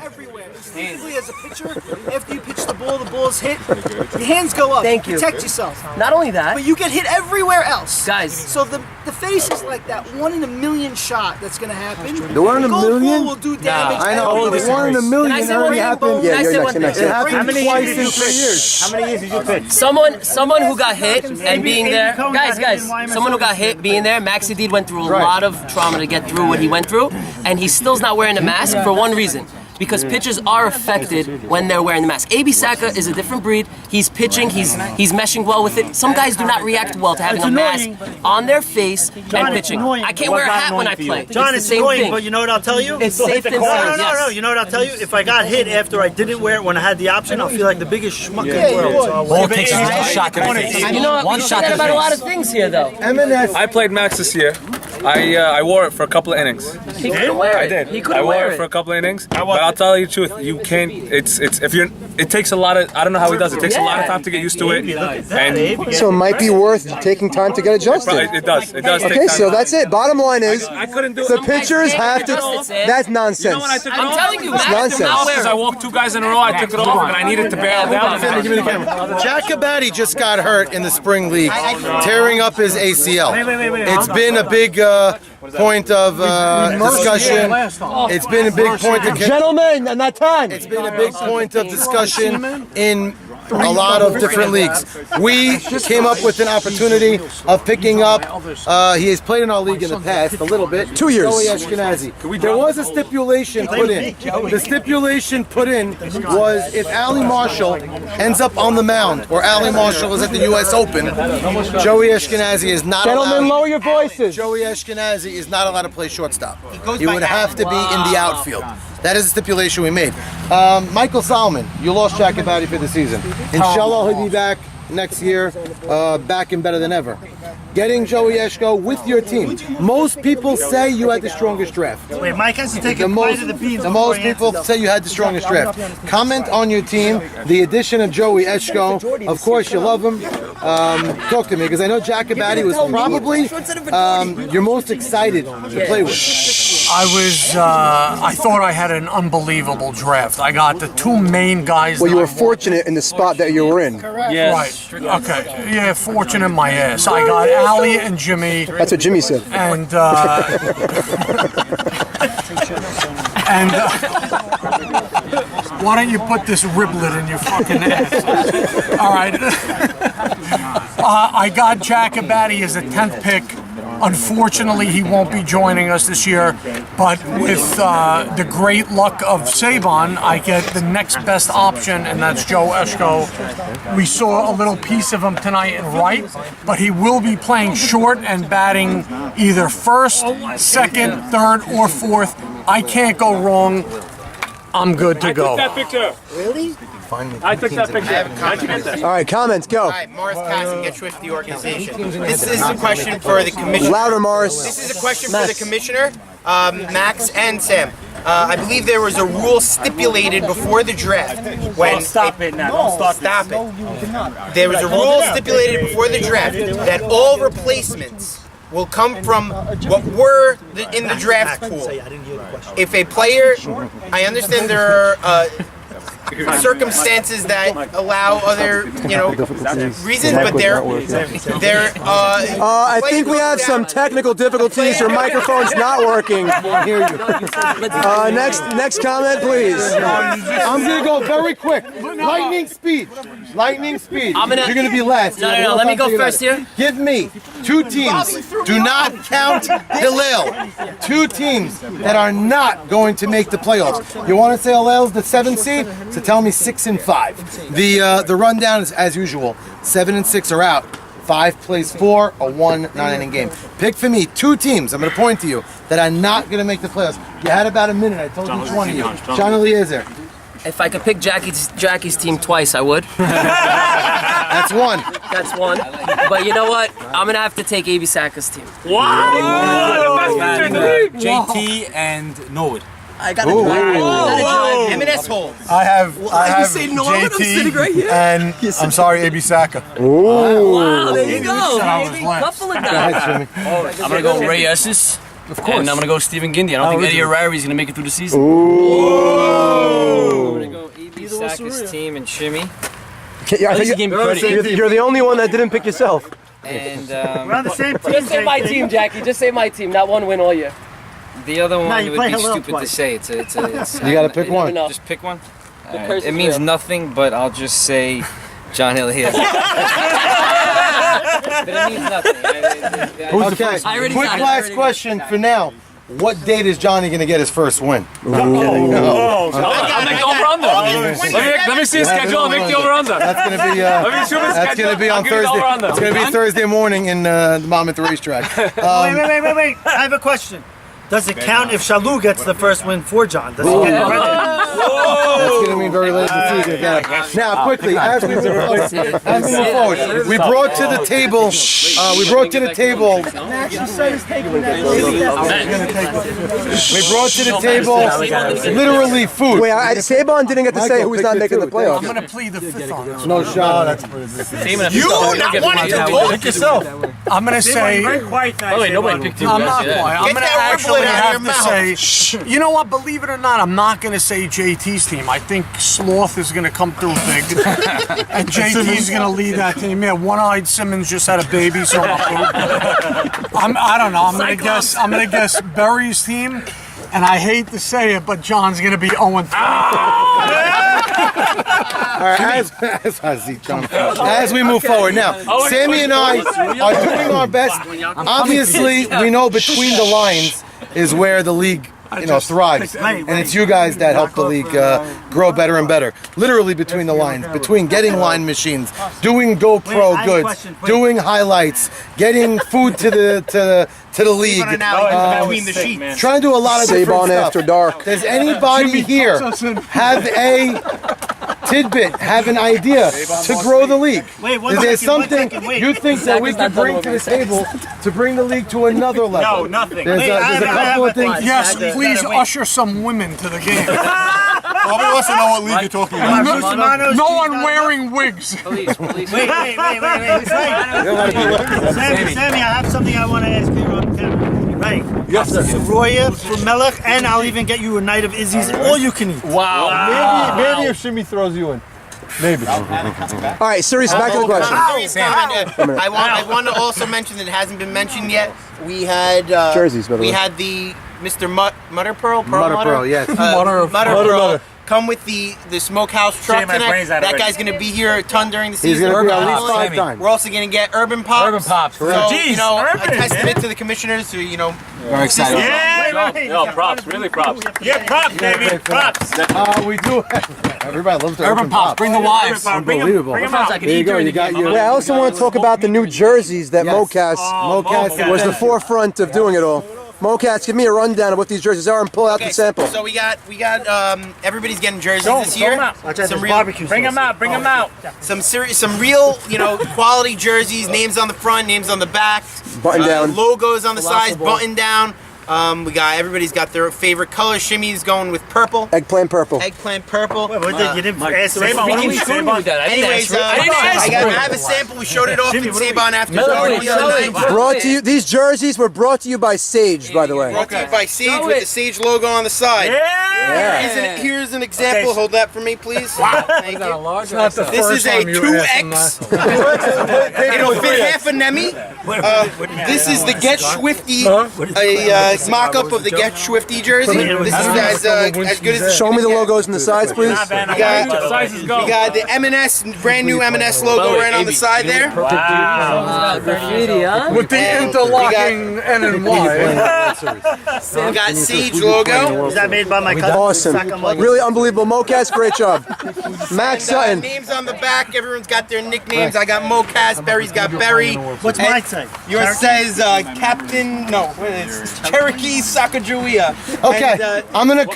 Everywhere. Instinctively, as a pitcher, after you pitch the ball's hit, your hands go up.
Thank you.
Protect yourself.
Not only that,
but you get hit everywhere else.
Guys.
So the face is like that 1 in a million shot that's going to happen.
The 1 in a million?
Gold ball will do damage.
I know. The 1 in a million already happened.
Yeah, you're next.
It happened twice in 3 years.
How many years did you pitch?
Someone who got hit and being there, guys, someone who got hit being there, Max Adid went through a lot of trauma to get through what he went through, and he still's not wearing a mask for one reason. Because pitchers are affected when they're wearing the mask. AB Saka is a different breed. He's pitching. He's meshing well with it. Some guys do not react well to having a mask on their face and pitching. I can't wear a hat when I play.
John, it's annoying, but you know what I'll tell you?
It's safe and sound.
No. You know what I'll tell you? If I got hit after I didn't wear it when I had the option, I'll feel like the biggest schmuck in the world.
All it takes is a shot to the face.
You know what? We say that about a lot of things here, though.
I played Max this year. I wore it for a couple of innings.
He couldn't wear it.
I did.
He couldn't
I wore
wear
it for a couple of innings. But I'll tell you the truth. You can't. It takes a lot of. I don't know how he does it. It takes a lot of time to get used to it. And
So it might be worth taking time to get adjusted.
it does. It does.
Okay, so that's it. Bottom line is,
I couldn't do it.
the pitchers have to. That's nonsense.
I'm telling you,
It's
Max did not
nonsense.
wear
Because I
it.
walked 2 guys in a row. I took it off, and I needed to bail down.
Give me the camera. Jack Cabatti just got hurt in the spring league, tearing up his ACL. It's been a big point of discussion. It's been a big point of
Gentlemen, Natan.
It's been a big point of discussion in a lot of different leagues. We came up with an opportunity of picking up. He has played in our league in the past a little bit.
2 years.
Joey Ashkenazi. There was a stipulation put in. The stipulation put in was if Ali Marshall ends up on the mound or Ali Marshall is at the U.S. Open, Joey Ashkenazi is not allowed.
Gentlemen, lower your voices.
Joey Ashkenazi is not allowed to play shortstop. He would have to be in the outfield. That is the stipulation we made. Michael Solomon, you lost Jack Cabatti for the season. Inshallah, he'll be back next year, back and better than ever. Getting Joey Eshko with your team. Most people say you had the strongest draft.
Wait, Mike has to take a bite of the beans.
The most people say you had the strongest draft. Comment on your team, the addition of Joey Eshko. Of course, you love him. Talk to me, because I know Jack Cabatti was probably your most excited to play with.
I thought I had an unbelievable draft. I got the 2 main guys.
Well, you were fortunate in the spot that you were in.
Yes. Right. Okay. Yeah, fortunate my ass. I got Ali and Jimmy.
That's what Jimmy said.
And why don't you put this riblet in your fucking ass? All right. I got Jack Cabatti as a 10th pick. Unfortunately, he won't be joining us this year, but with the great luck of Saban, I get the next best option, and that's Joe Eshko. We saw a little piece of him tonight in right, but he will be playing short and batting either first, second, third, or fourth. I can't go wrong. I'm good to go.
That picture.
Really?
find me.
I took that picture. How'd you get that?
All right, comments, go.
All right, Morris Casson, Get Swift, the organization. This is a question for the commissioner.
Louder, Morris.
This is a question for the commissioner, Max and Sam. I believe there was a rule stipulated before the draft. When
Stop it now. Don't stop
it. There was a rule stipulated before the draft that all replacements will come from what were in the draft pool. If a player, I understand there are circumstances that allow other, reasons, but
I think we have some technical difficulties. Your microphone's not working. I hear you. Next comment, please.
I'm gonna go very quick. Lightning speed. Lightning speed. You're gonna be last.
No. Let me go first here.
Give me 2 teams. Do not count Hillel. 2 teams that are not going to make the playoffs. You want to say Hillel's the 7th seed? So tell me 6 and 5. The rundown is as usual. 7 and 6 are out. 5 plays 4, a 1 9-inning game. Pick for me 2 teams. I'm going to point to you that are not going to make the playoffs. You had about a minute. I told each one of you. John Eliezer.
If I could pick Jackie's team twice, I would.
That's 1.
That's 1. But you know what? I'm gonna have to take A.B. Saka's team.
JT and Norwood.
I got a M&S hole.
I have JT and I'm sorry, AB Saka.
Wow, there you go. Couple of guys.
I'm gonna go Ray Esses.
Of course.
And I'm gonna go Stephen Gindy. I don't think Eddie O'Reilly is gonna make it through the season.
I'm gonna go A.B. Saka's team and Shimmy.
You're the only one that didn't pick yourself.
And
We're on the same team.
Just say my team, Jackie. Just say my team. Not one win all year.
the other one
you
would
play
be
Hillel
stupid
twice.
to say. It's
You gotta pick one.
Just pick one. It means nothing, but I'll just say John Elliott. But it means nothing.
Okay, quick last question for now. What date is Johnny going to get his first win?
I'll make the over-under. Let me see his schedule. I'll make the over-under.
That's going to be on Thursday. It's going to be Thursday morning in the Monmouth racetrack.
Wait. I have a question. Does it count if Shalou gets the first win for John? Does he get credit?
That's going to be very late in the season. Yeah. Now, quickly, as we move forward, we brought to the table. Literally food.
Wait, Sabon didn't get to say who's not making the playoffs.
I'm gonna plead the fifth on this.
No shot.
You not wanting to talk?
Pick yourself.
I'm gonna say.
Nobody picked you.
I'm not quiet. I'm
Get
gonna
that
actually
word out of
have
your
to say, you know what? Believe it or not, I'm not gonna say JT's team. I think Sloth is gonna come through big, and JT's gonna lead that team. Yeah, One-Eyed Simmons just had a baby, so I don't know. I'm gonna guess Berry's team, and I hate to say it, but John's gonna be 0-3.
As we move forward now, Sammy and I are doing our best. Obviously, we know between the lines is where the league thrives, and it's you guys that help the league grow better and better. Literally between the lines, between getting line machines, doing GoPro goods, doing highlights, getting food to the league,
Between the sheets.
trying to do a lot of different
Sabon
stuff.
after dark.
Does anybody here have a tidbit, have an idea to grow the league? Is there something you think that we can bring to the table to bring the league to another level?
No, nothing.
There's a couple of things.
Yes, please usher some women to the game.
Nobody wants to know what league you're talking about.
No one wearing wigs.
Wait. Sammy, I have something I want to ask you on camera. Right. Yes, sir. Roya for Melech, and I'll even get you a night of Izzy's all you can eat.
Wow.
Maybe if Shimmy throws you in. Maybe.
All right, Sirius, back to the question.
I want to also mention that it hasn't been mentioned yet. We had
Jerseys, by the way.
We had the Mr. Mutter Pearl,
yes.
Mutter Pearl. Come with the smokehouse truck tonight. That guy's going to be here a ton during the season.
He's going to be at least 5 times.
We're also going to get Urban Pops.
Urban Pops.
So,
Jeez,
a testament to the commissioners who,
Very excited.
No, props. Really props.
Yeah, props, baby. Props.
We do. Everybody loves the
Urban Pops. Bring the wives.
Unbelievable. There you go. You got your.
Yeah, I also want to talk about the new jerseys that Mocas was the forefront of doing it all. Mocats, give me a rundown of what these jerseys are and pull out the sample.
So we got everybody's getting jerseys this
throw
year.
'em out. Watch out,
Some
there's
real
barbecue
Bring them out. Bring them out.
some real, quality jerseys, names on the front, names on the back,
Button down.
logos on the sides, button down. Everybody's got their favorite color. Shimmy's going with purple.
Eggplant purple.
Eggplant purple.
Wait, you didn't ask
Sabon, what are we screwing with that?
Anyways, I have a sample. We showed it off in Sabon after dark the other night.
Brought to you. These jerseys were brought to you by Sage, by the way.
Brought to you by Sage with the Sage logo on the side.
Yeah.
Here's an example.
Okay.
Hold that for me, please. Thank you. This is a 2X. It'll fit half a Nemi. This is the Get Swifty, a mock-up of the Get Swifty jersey. This is as good as.
Show me the logos on the sides, please.
We got the M&S, brand new M&S logo right on the side there.
With the interlocking N and Y.
We got Sage logo.
Is that made by my cousin?
Awesome. Really unbelievable. Mocats, great job. Max Sutton.
Names on the back. Everyone's got their nicknames. I got Mocats. Barry's got Barry.
What's mine say?
Yours says Captain. No, what is it? Cherokee Sacagawea.
Okay,
And,
I'm gonna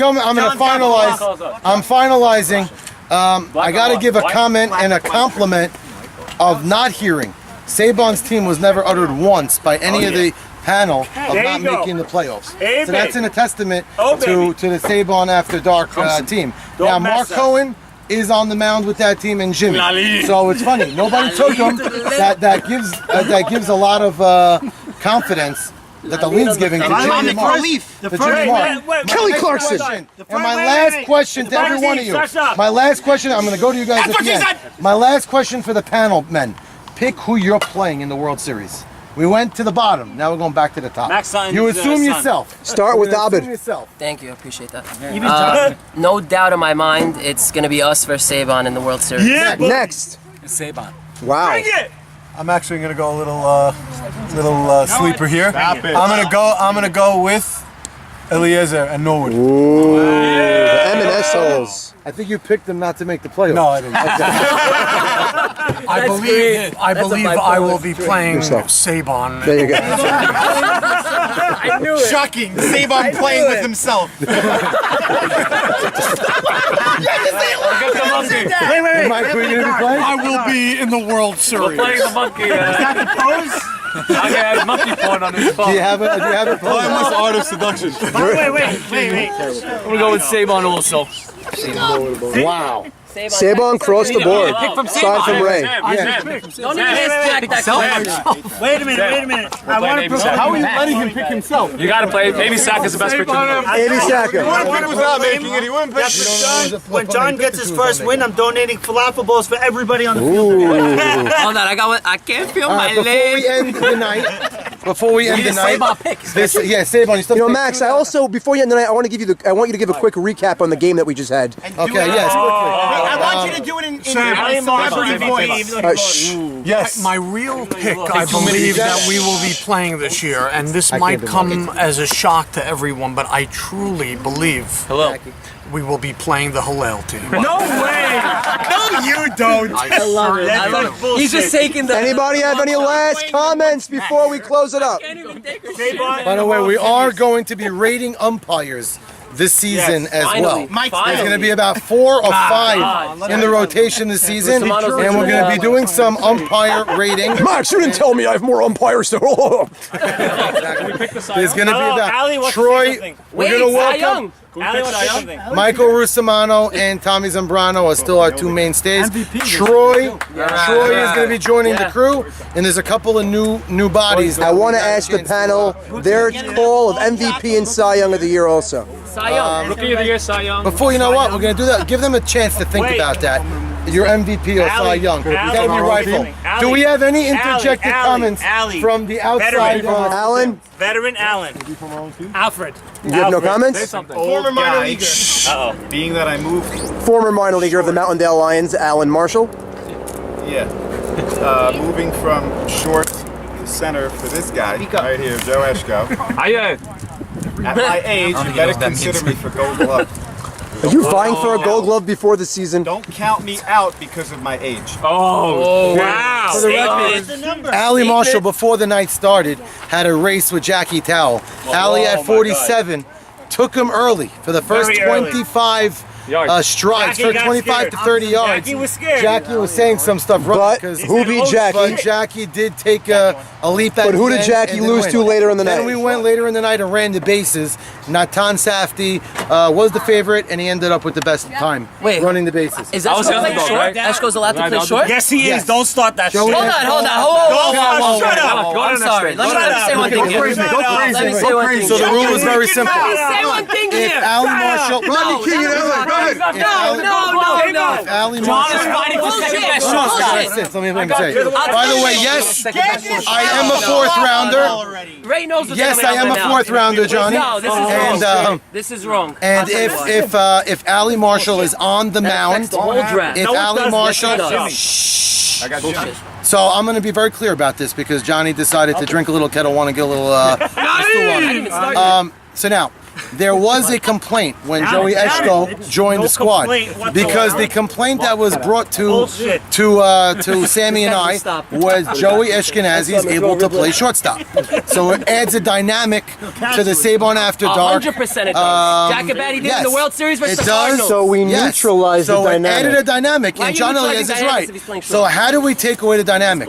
finalize. I'm finalizing. I gotta give a comment and a compliment of not hearing. Sabon's team was never uttered once by any of the panel of
There
not
you go.
making the playoffs.
Hey,
So that's
baby.
a testament
Oh,
to the Sabon After Dark team.
Don't
Now
mess
Mark
up.
Cohen is on the mound with that team and Jimmy.
Lali.
So it's funny. Nobody took him. That gives a lot of confidence that the league's giving to Jimmy and Mark.
Kelly Clarkson.
And my last question to every one of you. My last question, I'm going to go to you guys at the end. My last question for the panel, men. Pick who you're playing in the World Series. We went to the bottom. Now we're going back to the top.
Max Sutton's,
You assume
son.
yourself.
Start with
You're gonna
Abed.
assume yourself.
Thank you, I appreciate that. No doubt in my mind, it's going to be us versus Sabon in the World Series.
Next.
Sabon.
Wow.
I'm actually gonna go a little sleeper here. I'm gonna go with Eliezer and Norwood.
Ooh, the M&S holes.
I think you picked them not to make the playoffs.
No, I didn't.
I believe I will be playing Sabon.
There you go.
I knew it. Shocking. Sabon playing with himself.
Wait.
Mike, who are you going to be playing?
I will be in the World Series.
We're playing the monkey. Is that the pose? I got monkey porn on his phone.
Do you have it?
Timeless art of seduction.
Wait.
I'm gonna go with Sabon also.
Wow. Sabon crossed the board. Aside from Ray.
Don't even misjack that.
Wait a minute. I want to prove.
How are you letting him pick himself?
You gotta play. Maybe Saka's the best pitcher.
Amy Saka.
He was not making it. He wouldn't pick.
When John gets his first win, I'm donating falafel balls for everybody on the field.
Hold on, I got one. I can't feel my
Before
leg.
we end the night,
Sabon pick.
Sabon, you still
You know,
pick
Max, I also, before you end the night, I want you to give a quick recap on the game that we just had.
Okay, yes, quickly.
I want you to do it in celebrity voice.
Yes.
My real pick, I believe that we will be playing this year, and this might come as a shock to everyone, but I truly believe we will be playing the Hillel team.
No way!
No, you don't.
I love it. I love it. He's just taking the.
Anybody have any last comments before we close it up?
By the way, we are going to be rating umpires this season as well. There's going to be about 4 or 5 in the rotation this season, and we're going to be doing some umpire rating.
Max, you didn't tell me I have more umpires to.
There's going to be about
Ali wants to say
Troy.
something.
We're going to welcome
Ali wants to say something.
Michael Rustamano and Tommy Zambrano are still our 2 mainstays. Troy is going to be joining the crew, and there's a couple of new bodies.
I want to ask the panel their call of MVP and Cy Young of the year also.
Cy Young. Rookie of the year, Cy Young.
Before, you know what, we're going to do that. Give them a chance to think about that. Your MVP or Cy Young. You got to be rightful. Do we have any interjected comments from the outside?
Alan?
Veteran Allen.
Alfred.
You have no comments?
Former minor leaguer.
Being that I moved,
Former minor leaguer of the Mountaindale Lions, Alan Marshall.
moving from short to center for this guy right here, Joe Eshko. At my age, you better consider me for Gold Glove.
Are you vying for a Gold Glove before the season?
Don't count me out because of my age.
Oh, wow.
For the record, Ali Marshall, before the night started, had a race with Jackie Towell. Ali at 47 took him early for the first 25 strides, for 25 to 30 yards.
Jackie was scared.
Jackie was saying some stuff wrong.
But who beat Jackie?
But Jackie did take a leap at
But who
the
did
end
Jackie
and then
lose
win.
to later in the night?
Then we went later in the night and ran the bases. Natan Safdie was the favorite, and he ended up with the best time running the bases.
Is Eshko playing short? Eshko's allowed to play short?
Yes, he is. Don't start that shit.
Hold on.
Shut up.
I'm sorry. Let me say one thing here. Let me say one thing.
So the rule is very simple.
Let me say one thing here.
If Ali Marshall,
No.
if Ali Marshall,
fighting for second best
let me say. By the way, yes, I am a fourth rounder.
Ray knows what's
Yes, I
coming
am
up
a
now.
fourth rounder, Johnny.
No, this is wrong.
And
this is wrong.
and if Ali Marshall is on the mound,
the whole draft.
if Ali Marshall,
I got Jimmy.
so I'm going to be very clear about this because Johnny decided to drink a little Kettle One and get a little crystal water. So now, there was a complaint when Joey Eshko joined the squad because the complaint that was brought to Sammy and I was Joey Ashkenazi is able to play shortstop. So it adds a dynamic to the Saban After Dark.
100% it does. Jacobati did in the World Series versus the Cardinals.
So we neutralized the dynamic.
So it added a dynamic,
Why
and
you
John
neutralizing
Elias is
dynamics if he's
right.
playing
So
short?
how do we take away the dynamic?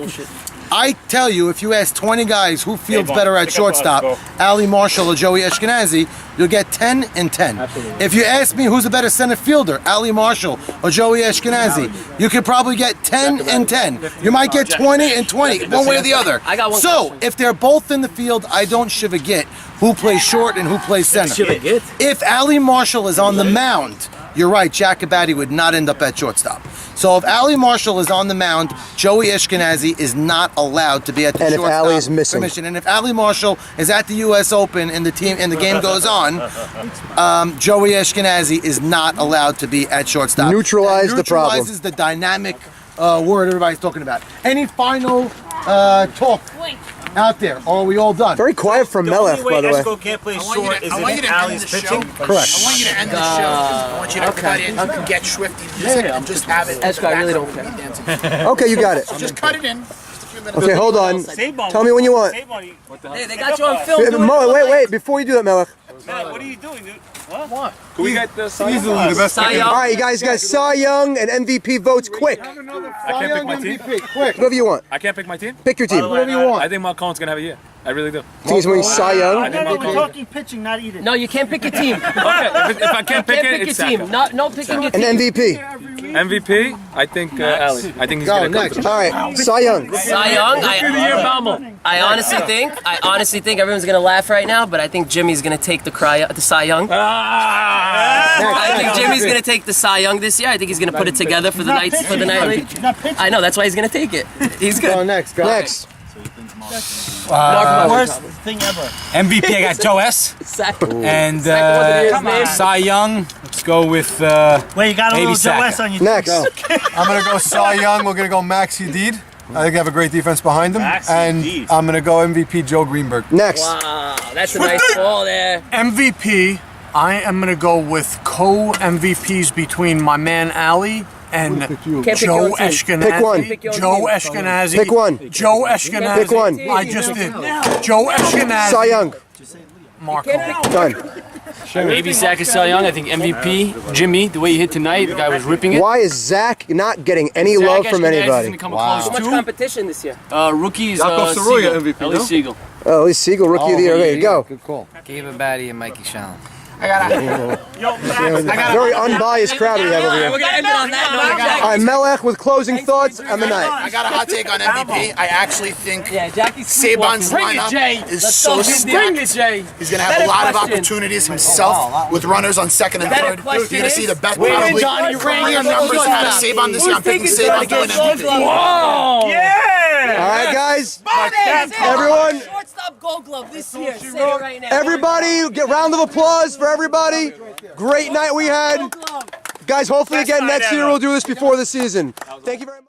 I tell you, if you ask 20 guys who fields better at shortstop, Ali Marshall or Joey Ashkenazi, you'll get 10 and 10. If you ask me who's a better center fielder, Ali Marshall or Joey Ashkenazi, you could probably get 10 and 10. You might get 20 and 20, one way or the other.
I got one
So,
question.
if they're both in the field, I don't shiv a git who plays short and who plays center. If Ali Marshall is on the mound, you're right, Jacobati would not end up at shortstop. So if Ali Marshall is on the mound, Joey Ashkenazi is not allowed to be at the
And if
shortstop
Ali is missing.
commission. And if Ali Marshall is at the U.S. Open and the game goes on, Joey Ashkenazi is not allowed to be at shortstop.
Neutralize the problem.
Neutralizes the dynamic word everybody's talking about. Any final talk out there? Or are we all done?
Very quiet from Melech, by the way.
Eshko can't play short is if Ali's pitching.
Correct.
I want you to end the show. I want you to cut in, get Swifty music, and just have it.
Eshko, I really don't care.
Okay, you got it.
Just cut it in.
Okay, hold on. Tell me when you want.
Hey, they got you on film. doing
Mo,
it.
wait. Before you do that, Melech.
Man, what are you doing, dude?
Can we get this?
Easily the best.
Cy Young.
All right, you guys got Cy Young and MVP votes quick.
I can't pick my team.
Quick.
Whatever you want.
I can't pick my team.
Pick your team.
Whatever you want.
I think Marcone's gonna have a year. I really do.
Think he's winning Cy Young?
No, we're talking pitching, not eating.
No, you can't pick a team.
Okay, if I can't pick
Can't
it,
pick
it's
your team.
Saka.
No picking your
An
team.
MVP.
MVP, I think Ali. I think he's
Go,
gonna
next.
cook.
All right, Cy Young.
Cy Young. I honestly think everyone's gonna laugh right now, but I think Jimmy's gonna take the Cy Young. I think Jimmy's gonna take the Cy Young this year. I think he's gonna put it together for the night league. I know, that's why he's gonna take it. He's
Go
good.
next. Go.
Next.
Worst thing ever.
MVP, I got Joe S. And Cy Young, let's go with
Wait, you got a
maybe
little Joe
Saka.
S on you.
Next.
I'm gonna go Cy Young. We're gonna go Max Udid. I think they have a great defense behind them. And I'm gonna go MVP Joe Greenberg.
Next.
Wow, that's a nice ball there.
MVP, I am going to go with co-MVPs between my man Ali and
pick your
Joe
own team.
Ashkenazi.
Pick one.
Pick your own
Joe
team.
Ashkenazi.
Pick one.
Joe Ashkenazi.
Pick one.
I just did. Joe Ashkenazi.
Cy Young.
Marco.
Done.
Maybe Zach is Cy Young. I think MVP. Jimmy, the way he hit tonight, the guy was ripping it.
Why is Zach not getting any love from anybody?
So much competition this year.
Rookies,
Yakov Soroya,
Siegel.
MVP,
Ellie
no?
Siegel.
Oh, at least Siegel, Rookie of the Year. Okay, go.
Good call.
Gabe Abadi and Mikey Shalom.
Very unbiased crowd we have over here.
We're gonna end it on that note.
All right, Melech with closing thoughts and the night.
I got a hot take on MVP. I actually think
Jackie's
Saban's lineup is so stacked. He's going to have a lot of opportunities himself with runners on second and third. You're going to see the best probably clear numbers out of Saban this year. I'm picking Saban to win MVP.
All right, guys. Everyone.
Shortstop Gold Glove this year. Say it right now.
Everybody, get round of applause for everybody. Great night we had. Guys, hopefully again next year we'll do this before the season. Thank you very much.